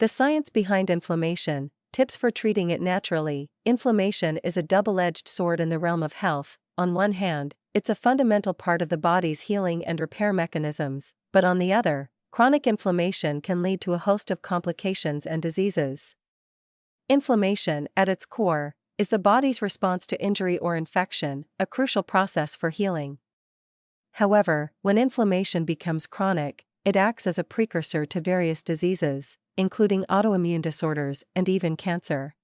The science behind inflammation, tips for treating it naturally. Inflammation is a double-edged sword in the realm of health. On one hand, it's a fundamental part of the body's healing and repair mechanisms, but on the other, chronic inflammation can lead to a host of complications and diseases. Inflammation, at its core, is the body's response to injury or infection, a crucial process for healing. However, when inflammation becomes chronic, it acts as a precursor to various diseases, including autoimmune disorders and even cancer.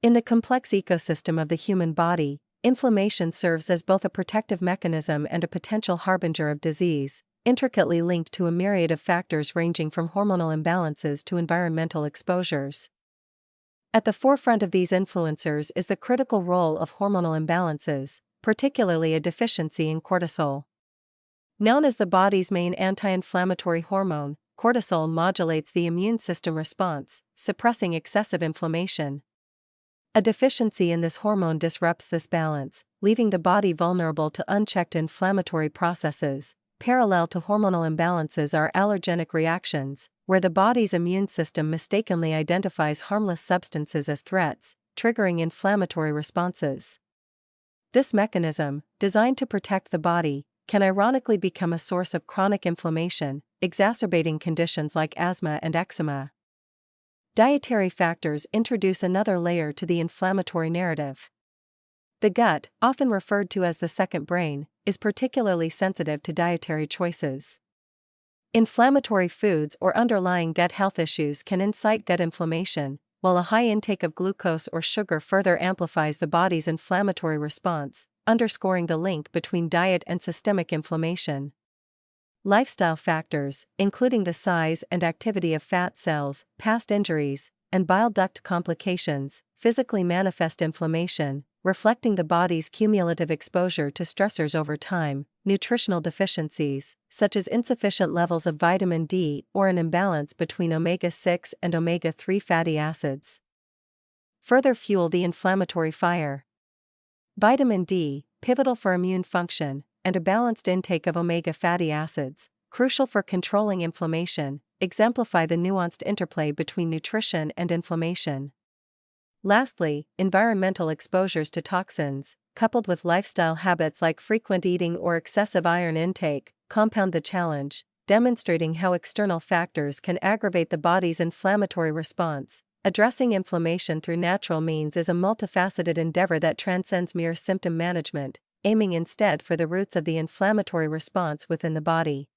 In the complex ecosystem of the human body, inflammation serves as both a protective mechanism and a potential harbinger of disease, intricately linked to a myriad of factors ranging from hormonal imbalances to environmental exposures. At the forefront of these influencers is the critical role of hormonal imbalances, particularly a deficiency in cortisol. Known as the body's main anti-inflammatory hormone, cortisol modulates the immune system response, suppressing excessive inflammation. A deficiency in this hormone disrupts this balance, leaving the body vulnerable to unchecked inflammatory processes. Parallel to hormonal imbalances are allergenic reactions, where the body's immune system mistakenly identifies harmless substances as threats, triggering inflammatory responses. This mechanism, designed to protect the body, can ironically become a source of chronic inflammation, exacerbating conditions like asthma and eczema. Dietary factors introduce another layer to the inflammatory narrative. The gut, often referred to as the second brain, is particularly sensitive to dietary choices. Inflammatory foods or underlying gut health issues can incite gut inflammation, while a high intake of glucose or sugar further amplifies the body's inflammatory response, underscoring the link between diet and systemic inflammation. Lifestyle factors, including the size and activity of fat cells, past injuries, and bile duct complications, physically manifest inflammation, reflecting the body's cumulative exposure to stressors over time. Nutritional deficiencies, such as insufficient levels of vitamin D or an imbalance between omega-6 and omega-3 fatty acids, further fuel the inflammatory fire. Vitamin D, pivotal for immune function, and a balanced intake of omega fatty acids, crucial for controlling inflammation, exemplify the nuanced interplay between nutrition and inflammation. Lastly, environmental exposures to toxins, coupled with lifestyle habits like frequent eating or excessive iron intake, compound the challenge, demonstrating how external factors can aggravate the body's inflammatory response. Addressing inflammation through natural means is a multifaceted endeavor that transcends mere symptom management, aiming instead for the roots of the inflammatory response within the body.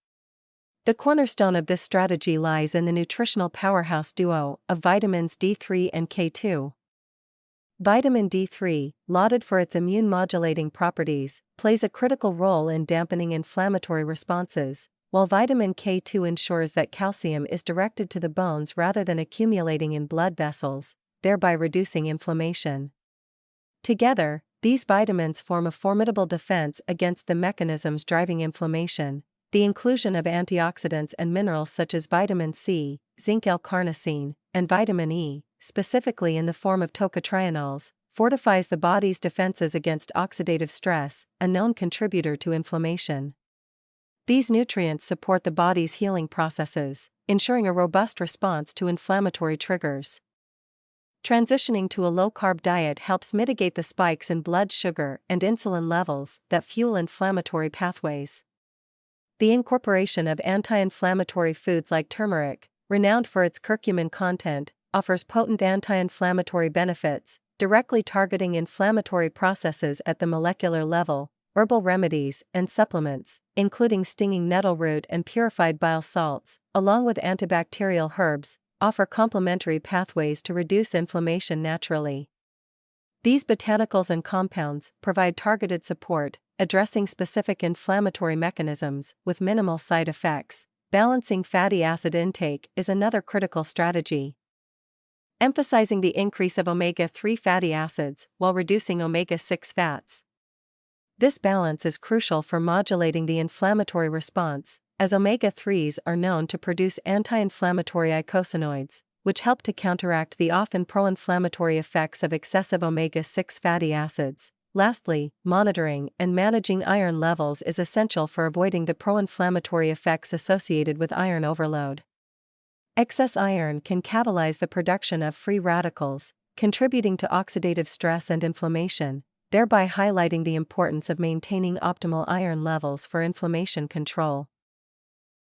The cornerstone of this strategy lies in the nutritional powerhouse duo of vitamins D3 and K2. Vitamin D3, lauded for its immune-modulating properties, plays a critical role in dampening inflammatory responses, while vitamin K2 ensures that calcium is directed to the bones rather than accumulating in blood vessels, thereby reducing inflammation. Together, these vitamins form a formidable defense against the mechanisms driving inflammation. The inclusion of antioxidants and minerals such as vitamin C, zinc L-carnosine, and vitamin E, specifically in the form of tocotrienols, fortifies the body's defenses against oxidative stress, a known contributor to inflammation. These nutrients support the body's healing processes, ensuring a robust response to inflammatory triggers. Transitioning to a low-carb diet helps mitigate the spikes in blood sugar and insulin levels that fuel inflammatory pathways. The incorporation of anti-inflammatory foods like turmeric, renowned for its curcumin content, offers potent anti-inflammatory benefits, directly targeting inflammatory processes at the molecular level. Herbal remedies and supplements, including stinging nettle root and purified bile salts, along with antibacterial herbs, offer complementary pathways to reduce inflammation naturally. These botanicals and compounds provide targeted support, addressing specific inflammatory mechanisms with minimal side effects. Balancing fatty acid intake is another critical strategy, emphasizing the increase of omega-3 fatty acids while reducing omega-6 fats. This balance is crucial for modulating the inflammatory response, as omega-3s are known to produce anti-inflammatory eicosanoids, which help to counteract the often pro-inflammatory effects of excessive omega-6 fatty acids. Lastly, monitoring and managing iron levels is essential for avoiding the pro-inflammatory effects associated with iron overload. Excess iron can catalyze the production of free radicals, contributing to oxidative stress and inflammation, thereby highlighting the importance of maintaining optimal iron levels for inflammation control.